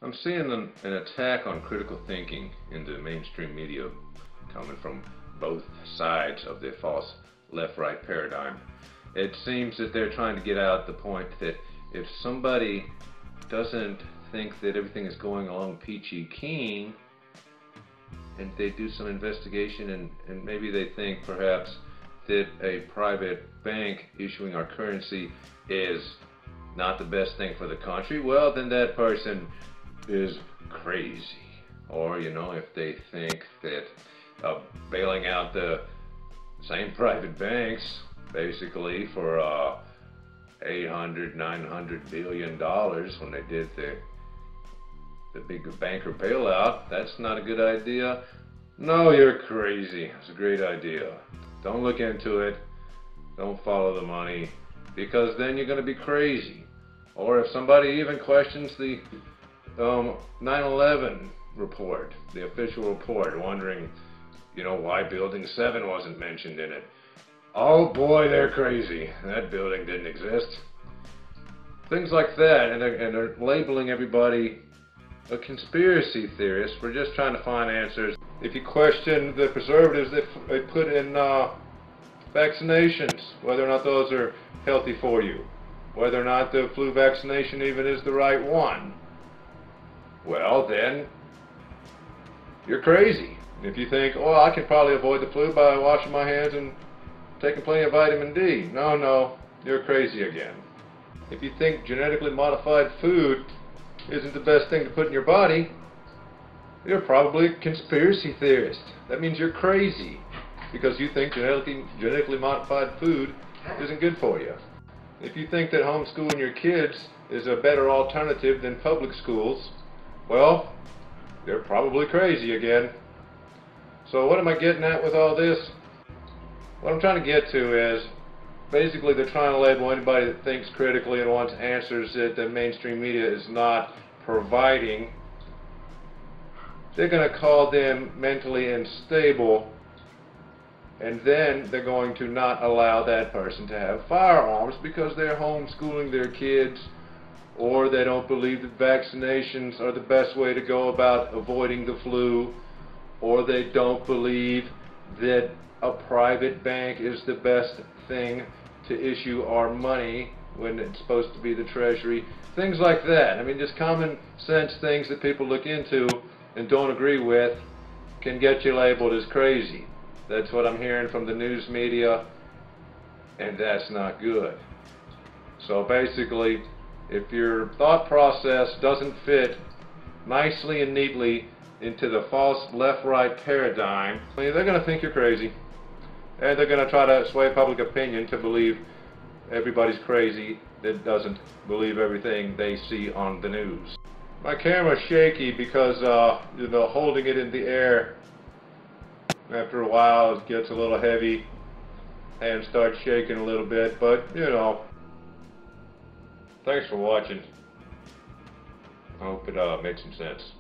I'm seeing an attack on critical thinking in the mainstream media coming from both sides of the false left-right paradigm. It seems that they're trying to get out the point that if somebody doesn't think that everything is going along peachy keen, and they do some investigation and maybe they think perhaps that a private bank issuing our currency is not the best thing for the country, well, then that person is crazy. Or, if they think that bailing out the same private banks basically for $800, $900 billion when they did the big banker bailout, that's not a good idea. No, you're crazy. It's a great idea. Don't look into it. Don't follow the money, because then you're going to be crazy. Or if somebody even questions the 9/11 report, the official report, wondering, why Building 7 wasn't mentioned in it. Oh boy, they're crazy. That building didn't exist. Things like that, and they're labeling everybody a conspiracy theorist for just trying to find answers. If you question the preservatives they put in vaccinations, whether or not those are healthy for you, whether or not the flu vaccination even is the right one, well then you're crazy. If you think, oh, I can probably avoid the flu by washing my hands and taking plenty of vitamin D, no, you're crazy again. If you think genetically modified food isn't the best thing to put in your body, you're probably a conspiracy theorist. That means you're crazy because you think genetically modified food isn't good for you. If you think that homeschooling your kids is a better alternative than public schools, well, you're probably crazy again. So what am I getting at with all this? What I'm trying to get to is, basically they're trying to label anybody that thinks critically and wants answers that the mainstream media is not providing. They're going to call them mentally unstable, and then they're going to not allow that person to have firearms because they're homeschooling their kids, or they don't believe that vaccinations are the best way to go about avoiding the flu, or they don't believe that a private bank is the best thing to issue our money when it's supposed to be the Treasury. Things like that. I mean, just common sense things that people look into and don't agree with can get you labeled as crazy. That's what I'm hearing from the news media, and that's not good. So basically, if your thought process doesn't fit nicely and neatly into the false left-right paradigm, they're going to think you're crazy. And they're going to try to sway public opinion to believe everybody's crazy that doesn't believe everything they see on the news. My camera's shaky because, holding it in the air, after a while it gets a little heavy, hands start shaking a little bit, but, thanks for watching. I hope it makes some sense.